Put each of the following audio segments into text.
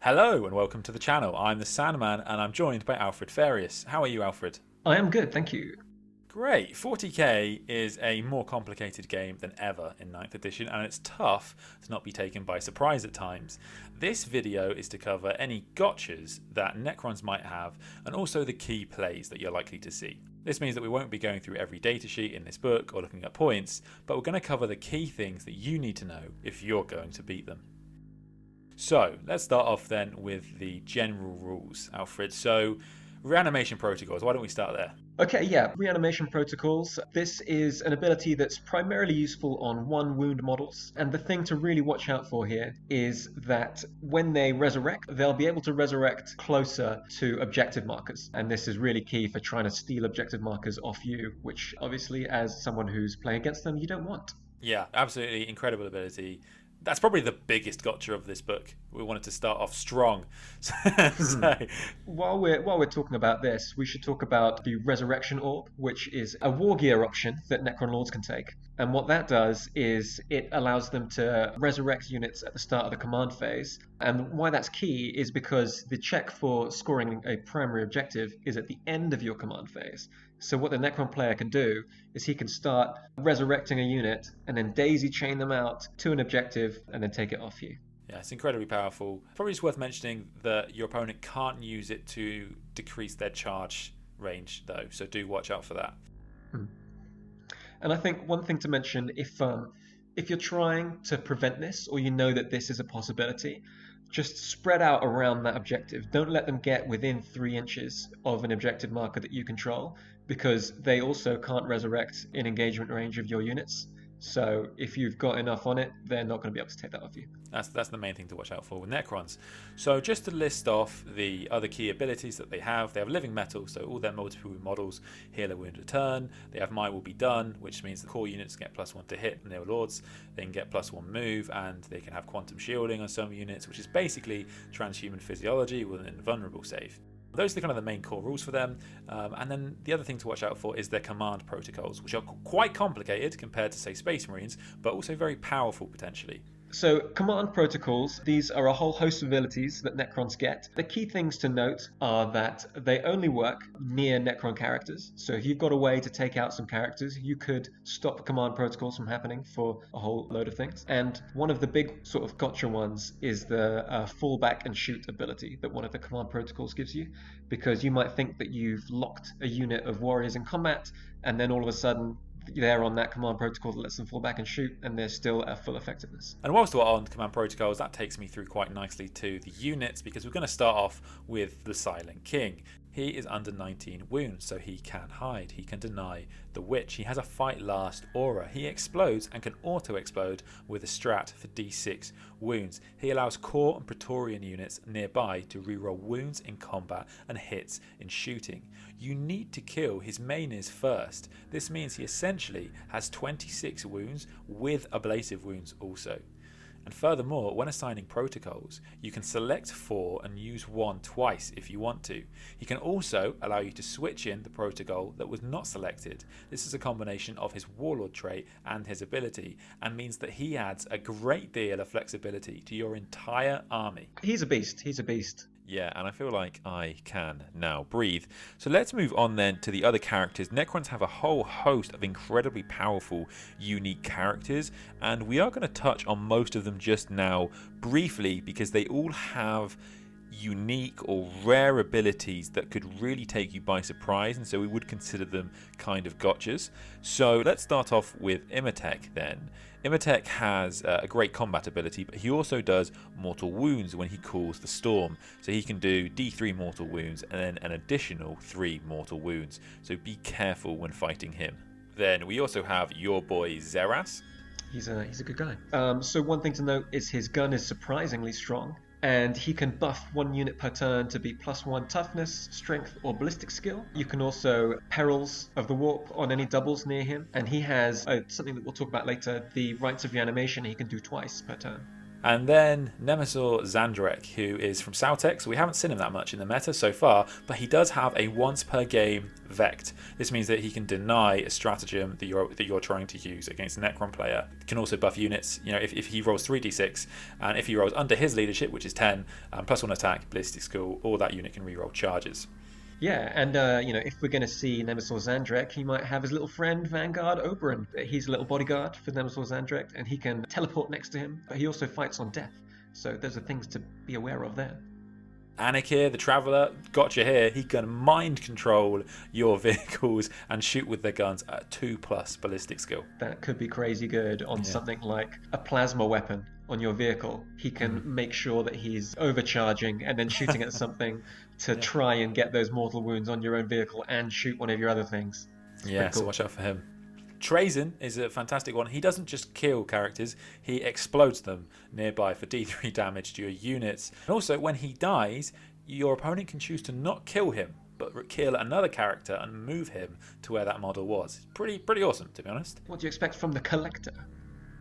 Hello and welcome to the channel. I'm the Sandman and I'm joined by Alfred Farius. How are you, Alfred? I am good, thank you. Great. 40k is a more complicated game than ever in 9th edition, and it's tough to not be taken by surprise at times. This video is to cover any gotchas that Necrons might have, and also the key plays that you're likely to see. This means that we won't be going through every datasheet in this book or looking at points, but we're going to cover the key things that you need to know if you're going to beat them. So let's start off then with the general rules, Alfred. So reanimation protocols, why don't we start there? Okay, yeah, reanimation protocols. This is an ability that's primarily useful on 1 wound models. And the thing to really watch out for here is that when they resurrect, they'll be able to resurrect closer to objective markers. And this is really key for trying to steal objective markers off you, which obviously, as someone who's playing against them, you don't want. Yeah, absolutely incredible ability. That's probably the biggest gotcha of this book. We wanted to start off strong. So, While we're talking about this, we should talk about the Resurrection Orb, which is a war gear option that Necron Lords can take. And what that does is it allows them to resurrect units at the start of the command phase. And why that's key is because the check for scoring a primary objective is at the end of your command phase. So what the Necron player can do is he can start resurrecting a unit and then daisy chain them out to an objective and then take it off you. yeah, it's incredibly powerful. Probably just worth mentioning that your opponent can't use it to decrease their charge range, though, so do watch out for that. And I think one thing to mention, if you're trying to prevent this, or you know that this is a possibility, just spread out around that objective. Don't let them get within 3 inches of an objective marker that you control, because they also can't resurrect in engagement range of your units. So if you've got enough on it, they're not going to be able to take that off you. That's the main thing to watch out for with Necrons. So just to list off the other key abilities that they have living metal, so all their multiple models heal a wound a turn. They have Might Will Be Done, which means the core units get +1 to hit Neo Lords. They can get +1 move, and they can have quantum shielding on some units, which is basically transhuman physiology with an invulnerable save. Those are kind of the main core rules for them. And then the other thing to watch out for is their command protocols, which are quite complicated compared to, say, Space Marines, but also very powerful potentially. So command protocols, these are a whole host of abilities that Necrons get. The key things to note are that they only work near Necron characters. So if you've got a way to take out some characters, you could stop command protocols from happening for a whole load of things. And one of the big sort of gotcha ones is the fall back and shoot ability that one of the command protocols gives you. Because you might think that you've locked a unit of warriors in combat, and then all of a sudden they're on that command protocol that lets them fall back and shoot, and they're still at full effectiveness. And whilst we're on command protocols, that takes me through quite nicely to the units, because we're going to start off with the Silent King. He is under 19 wounds, so he can hide, he can deny the witch, he has a fight last aura, he explodes and can auto-explode with a strat for d6 wounds. He allows core and praetorian units nearby to reroll wounds in combat and hits in shooting. You need to kill his mains first. This means he essentially has 26 wounds with ablative wounds also. And furthermore, when assigning protocols, you can select 4 and use 1 twice if you want to. He can also allow you to switch in the protocol that was not selected. This is a combination of his Warlord trait and his ability, and means that he adds a great deal of flexibility to your entire army. He's a beast, he's a beast. Yeah, and I feel like I can now breathe. So let's move on then to the other characters. Necrons have a whole host of incredibly powerful, unique characters, and we are going to touch on most of them just now briefly, because they all have unique or rare abilities that could really take you by surprise, and so we would consider them kind of gotchas. So let's start off with Imhotep then. Imhotep has a great combat ability, but he also does mortal wounds when he calls the storm. So he can do d3 mortal wounds and then an additional 3 mortal wounds. So be careful when fighting him. Then we also have your boy Zeras. He's a good guy. So one thing to note is his gun is surprisingly strong, and he can buff 1 unit per turn to be +1 toughness, strength, or ballistic skill. You can also perils of the warp on any doubles near him, and he has something that we'll talk about later, the rites of reanimation he can do twice per turn. And then Nemesor Zandrek, who is from Sautex. We haven't seen him that much in the meta so far, but he does have a once per game Vect. This means that he can deny a stratagem that you're trying to use against a Necron player. He can also buff units, if he rolls 3d6, and if he rolls under his leadership, which is 10, +1 attack, ballistic skill, or that unit can reroll charges. Yeah, and if we're going to see Nemesor Zandrek, he might have his little friend Vanguard Oberon. He's a little bodyguard for Nemesor Zandrek, and he can teleport next to him, but he also fights on death. So those are things to be aware of there. Anikir, the Traveller, gotcha here. He can mind control your vehicles and shoot with their guns at 2+ ballistic skill. That could be crazy good on something like a plasma weapon on your vehicle. He can make sure that he's overcharging and then shooting at something to try and get those mortal wounds on your own vehicle and shoot one of your other things. Yeah, cool. So watch out for him. Trazen is a fantastic one. He doesn't just kill characters, he explodes them nearby for D3 damage to your units. And also, when he dies, your opponent can choose to not kill him, but kill another character and move him to where that model was. Pretty awesome, to be honest. What do you expect from the Collector?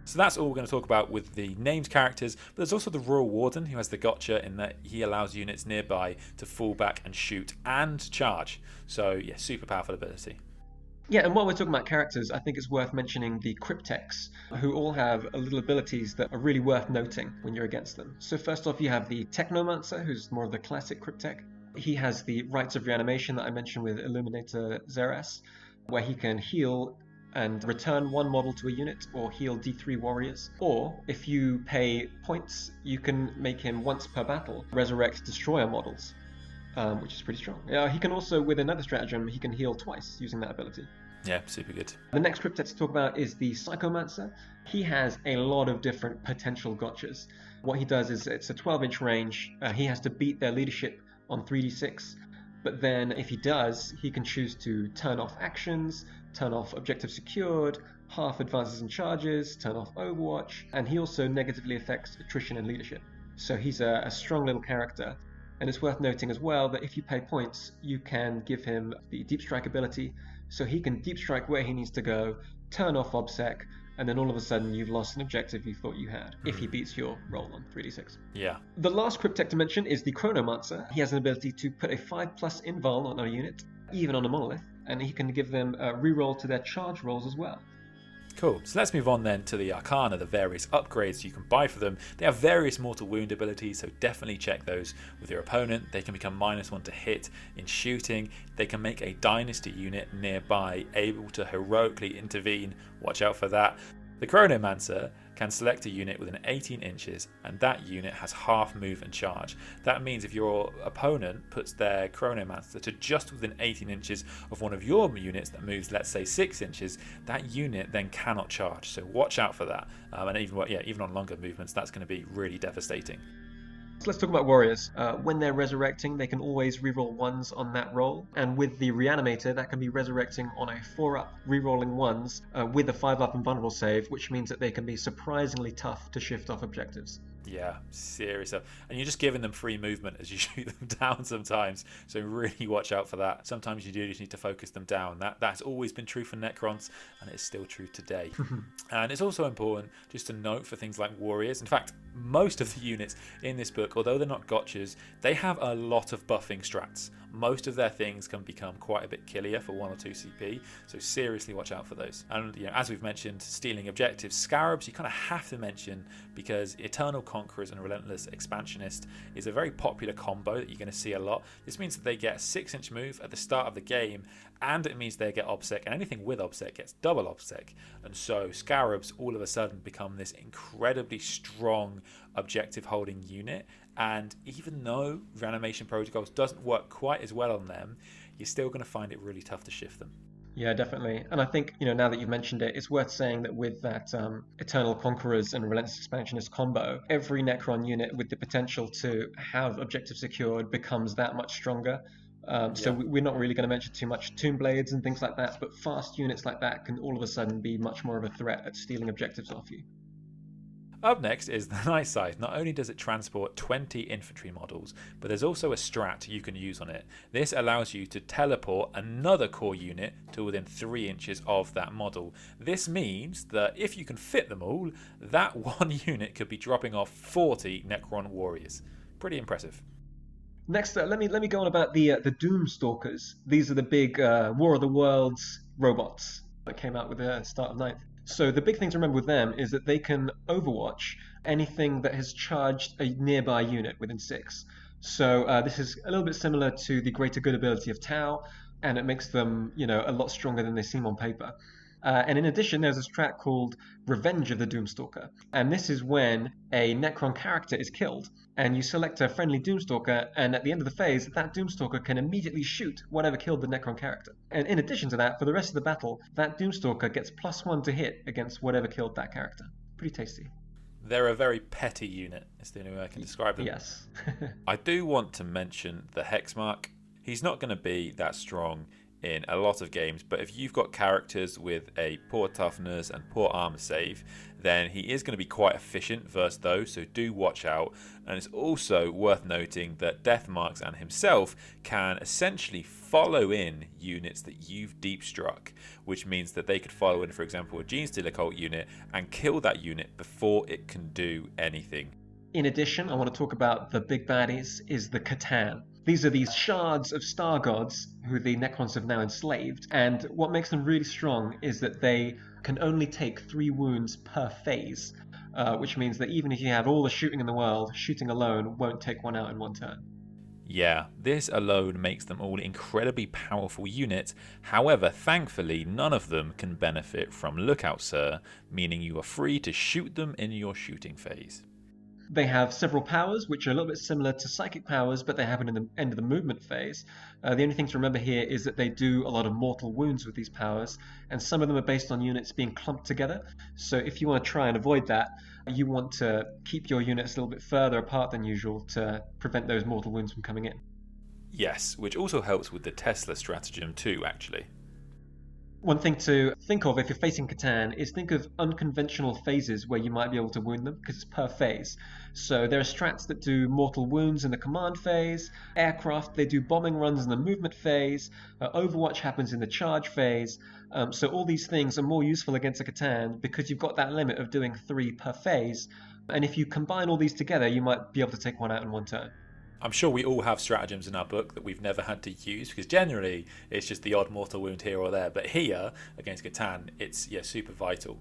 So that's all we're going to talk about with the named characters, but there's also the Royal Warden, who has the gotcha in that he allows units nearby to fall back and shoot and charge. So yeah, super powerful ability. Yeah, and while we're talking about characters, I think it's worth mentioning the Crypteks, who all have little abilities that are really worth noting when you're against them. So first off, you have the Technomancer, who's more of the classic Cryptek. He has the Rites of Reanimation that I mentioned with Illuminator Xeras, where he can heal and return one model to a unit, or heal D3 warriors. Or, if you pay points, you can make him once per battle resurrect destroyer models. Which is pretty strong. He can also, with another stratagem, he can heal twice using that ability. Yeah, super good. The next Cryptek to talk about is the Psychomancer. He has a lot of different potential gotchas. What he does is it's a 12-inch range. He has to beat their leadership on 3d6. But then if he does, he can choose to turn off actions, turn off objective secured, half advances and charges, turn off Overwatch, and he also negatively affects attrition and leadership. So he's a strong little character. And it's worth noting as well that if you pay points, you can give him the Deep Strike ability, so he can Deep Strike where he needs to go, turn off OBSEC, and then all of a sudden you've lost an objective you thought you had, if he beats your roll on 3d6. Yeah. The last Cryptek to mention is the Chronomancer. He has an ability to put a 5+ invul on a unit, even on a monolith, and he can give them a reroll to their charge rolls as well. Cool, so let's move on then to the Arcana, the various upgrades you can buy for them. They have various mortal wound abilities, so definitely check those with your opponent. They can become -1 to hit in shooting. They can make a dynasty unit nearby able to heroically intervene. Watch out for that. The Chronomancer can select a unit within 18 inches, and that unit has half move and charge. That means if your opponent puts their Chronomancer to just within 18 inches of one of your units that moves, let's say, 6 inches, that unit then cannot charge. So watch out for that. And even on longer movements, that's going to be really devastating. So let's talk about warriors. When they're resurrecting, they can always reroll 1s on that roll, and with the reanimator, that can be resurrecting on a 4-up, rerolling 1s with a 5-up invulnerable save, which means that they can be surprisingly tough to shift off objectives. Yeah, serious stuff. And you're just giving them free movement as you shoot them down sometimes, so really watch out for that. Sometimes you do just need to focus them down. That's always been true for Necrons, and it's still true today. And it's also important just to note for things like warriors. In fact, most of the units in this book, although they're not gotchas, they have a lot of buffing strats. Most of their things can become quite a bit killier for 1 or 2 CP, so seriously watch out for those. And as we've mentioned, stealing objectives, Scarabs you kind of have to mention because Eternal Conquerors and Relentless Expansionist is a very popular combo that you're going to see a lot. This means that they get a 6-inch move at the start of the game, and it means they get OBSEC, and anything with OBSEC gets double OBSEC. And so Scarabs all of a sudden become this incredibly strong objective holding unit, and even though Reanimation Protocols doesn't work quite as well on them, you're still going to find it really tough to shift them. Yeah, definitely. And I think, now that you've mentioned it, it's worth saying that with that Eternal Conquerors and Relentless Expansionist combo, every Necron unit with the potential to have objective secured becomes that much stronger. So we're not really going to mention too much Tomb Blades and things like that, but fast units like that can all of a sudden be much more of a threat at stealing objectives off you. Up next is the nice side. Not only does it transport 20 infantry models, but there's also a strat you can use on it. This allows you to teleport another core unit to within 3 inches of that model. This means that if you can fit them all, that one unit could be dropping off 40 Necron warriors. Pretty impressive. Next, let me go on about the Doomstalkers. These are the big War of the Worlds robots that came out with the start of ninth. So the big thing to remember with them is that they can overwatch anything that has charged a nearby unit within 6. So this is a little bit similar to the greater good ability of Tau, and it makes them, a lot stronger than they seem on paper. And in addition, there's a strat called Revenge of the Doomstalker. And this is when a Necron character is killed, and you select a friendly Doomstalker, and at the end of the phase, that Doomstalker can immediately shoot whatever killed the Necron character. And in addition to that, for the rest of the battle, that Doomstalker gets +1 to hit against whatever killed that character. Pretty tasty. They're a very petty unit, is the only way I can describe them. Yes. I do want to mention the Hexmark. He's not going to be that strong in a lot of games, but if you've got characters with a poor toughness and poor armor save, then he is going to be quite efficient versus those, so do watch out. And it's also worth noting that Deathmarks and himself can essentially follow in units that you've deep struck, which means that they could follow in, for example, a Genestealer Cult unit and kill that unit before it can do anything. In addition, I want to talk about the big baddies, is the Catan. These are these shards of star gods who the Necrons have now enslaved, and what makes them really strong is that they can only take 3 wounds per phase, which means that even if you have all the shooting in the world, shooting alone won't take one out in one turn. Yeah, this alone makes them all incredibly powerful units. However, thankfully, none of them can benefit from Lookout Sir, meaning you are free to shoot them in your shooting phase. They have several powers, which are a little bit similar to psychic powers, but they happen in the end of the movement phase. The only thing to remember here is that they do a lot of mortal wounds with these powers, and some of them are based on units being clumped together. So if you want to try and avoid that, you want to keep your units a little bit further apart than usual to prevent those mortal wounds from coming in. Yes, which also helps with the Tesla stratagem too, actually. One thing to think of if you're facing Catan is think of unconventional phases where you might be able to wound them, because it's per phase. So there are strats that do mortal wounds in the command phase, aircraft, they do bombing runs in the movement phase, Overwatch happens in the charge phase. So all these things are more useful against a Catan because you've got that limit of doing 3 per phase. And if you combine all these together, you might be able to take one out in one turn. I'm sure we all have stratagems in our book that we've never had to use, because generally it's just the odd mortal wound here or there. But here, against Catan, it's super vital.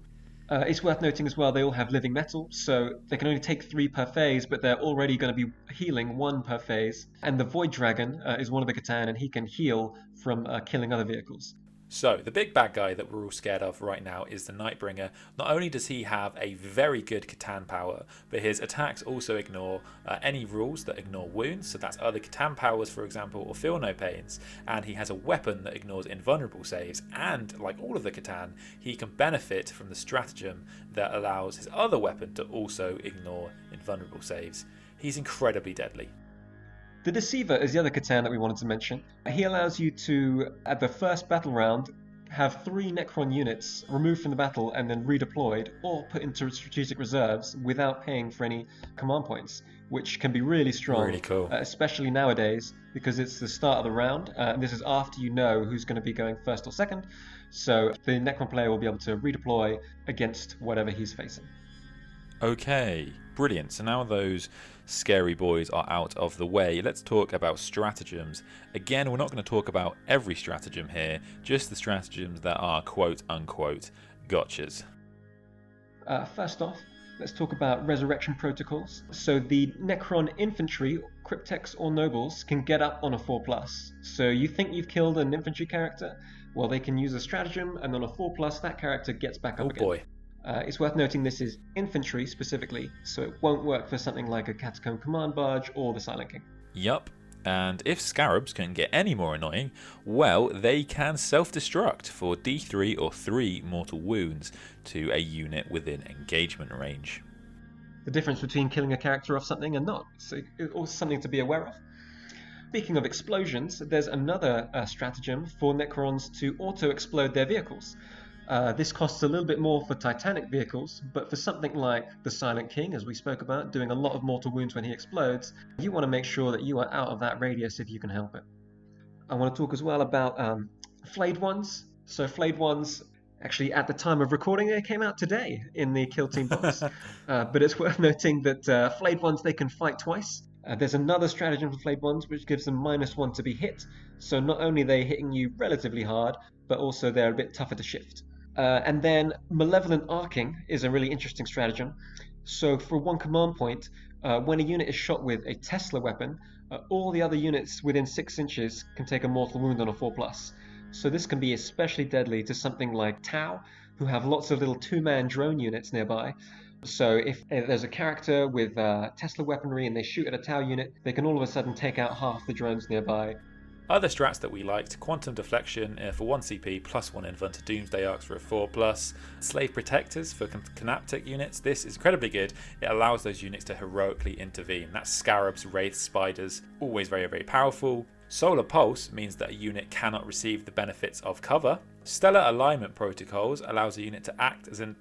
It's worth noting as well, they all have living metal, so they can only take 3 per phase, but they're already going to be healing 1 per phase. And the Void Dragon is one of the Catan, and he can heal from killing other vehicles. So, the big bad guy that we're all scared of right now is the Nightbringer. Not only does he have a very good Catan power, but his attacks also ignore any rules that ignore wounds, so that's other Catan powers, for example, or feel no pains. And he has a weapon that ignores invulnerable saves, and like all of the Catan, he can benefit from the stratagem that allows his other weapon to also ignore invulnerable saves. He's incredibly deadly. The Deceiver is the other Catan that we wanted to mention. He allows you to, at the first battle round, have 3 Necron units removed from the battle and then redeployed or put into strategic reserves without paying for any command points, which can be really strong, really cool. Especially nowadays because it's the start of the round, and this is after you know who's going to be going first or second, so the Necron player will be able to redeploy against whatever he's facing. Okay, brilliant. So now those scary boys are out of the way, let's talk about stratagems. Again, we're not going to talk about every stratagem here, just the stratagems that are quote-unquote gotchas. First off, let's talk about resurrection protocols. So the Necron infantry, Crypteks or nobles, can get up on a 4+. So you think you've killed an infantry character? Well, they can use a stratagem, and on a 4+, that character gets back up again. Oh boy. It's worth noting this is infantry specifically, so it won't work for something like a Catacomb Command Barge or the Silent King. Yup, and if Scarabs can get any more annoying, well, they can self-destruct for D3 or 3 mortal wounds to a unit within engagement range. The difference between killing a character off something and not, so it's also something to be aware of. Speaking of explosions, there's another stratagem for Necrons to auto-explode their vehicles. This costs a little bit more for Titanic vehicles, but for something like the Silent King, as we spoke about, doing a lot of mortal wounds when he explodes, you want to make sure that you are out of that radius if you can help it. I want to talk as well about Flayed Ones. So Flayed Ones, actually at the time of recording, it came out today in the Kill Team box. But it's worth noting that Flayed Ones, they can fight twice. There's another stratagem for Flayed Ones which gives them -1 to be hit. So not only are they hitting you relatively hard, but also they're a bit tougher to shift. And then Malevolent Arcing is a really interesting stratagem. So for 1 command point, when a unit is shot with a Tesla weapon, all the other units within 6 inches can take a mortal wound on a 4+. So this can be especially deadly to something like Tau, who have lots of little 2-man drone units nearby. So if there's a character with Tesla weaponry and they shoot at a Tau unit, they can all of a sudden take out half the drones nearby. Other strats that we liked: Quantum Deflection for 1 CP +1 Invent to Doomsday Arcs for a 4+. Slave Protectors for Crypteks units. This is incredibly good. It allows those units to heroically intervene. That's Scarabs, Wraiths, Spiders. Always very, very powerful. Solar Pulse means that a unit cannot receive the benefits of cover. Stellar Alignment Protocols allows a unit to act as in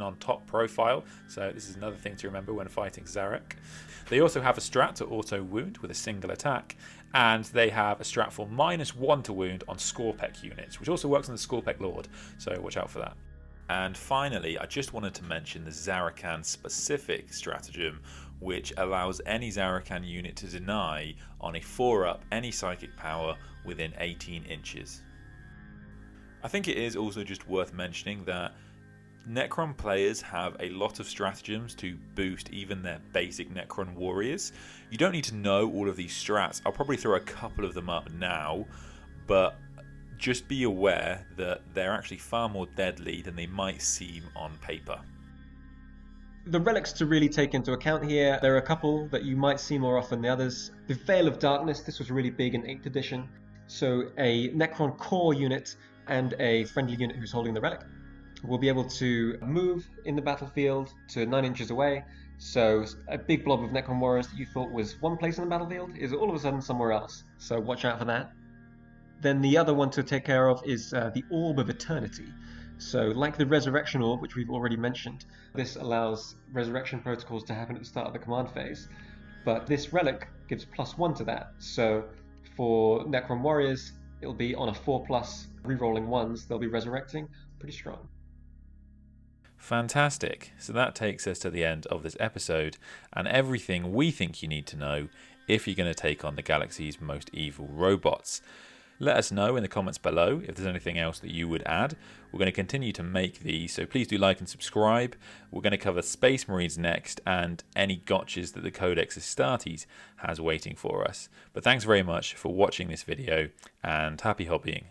on top profile, so this is another thing to remember when fighting Zarek. They also have a strat to auto wound with a single attack, and they have a strat for -1 to wound on Scorpek units, which also works on the Scorpek Lord, so watch out for that. And finally, I just wanted to mention the Zarakan specific stratagem, which allows any Zarakan unit to deny on a 4-up any psychic power within 18 inches. I think it is also just worth mentioning that Necron players have a lot of stratagems to boost even their basic Necron warriors. You don't need to know all of these strats. I'll probably throw a couple of them up now, but just be aware that they're actually far more deadly than they might seem on paper. The relics to really take into account here, there are a couple that you might see more often than others. The Veil of Darkness, this was really big in 8th edition. So a Necron core unit and a friendly unit who's holding the relic will be able to move in the battlefield to 9 inches away. So a big blob of Necron warriors that you thought was one place in the battlefield is all of a sudden somewhere else. So watch out for that. Then the other one to take care of is the Orb of Eternity. So like the Resurrection Orb, which we've already mentioned, this allows resurrection protocols to happen at the start of the command phase. But this relic gives +1 to that. So for Necron warriors, it'll be on a 4+, rerolling 1s, they'll be resurrecting. Pretty strong. Fantastic. So that takes us to the end of this episode and everything we think you need to know if you're going to take on the galaxy's most evil robots. Let us know in the comments below if there's anything else that you would add. We're going to continue to make these, so please do like and subscribe. We're going to cover Space Marines next and any gotchas that the Codex Astartes has waiting for us. But thanks very much for watching this video and happy hobbying.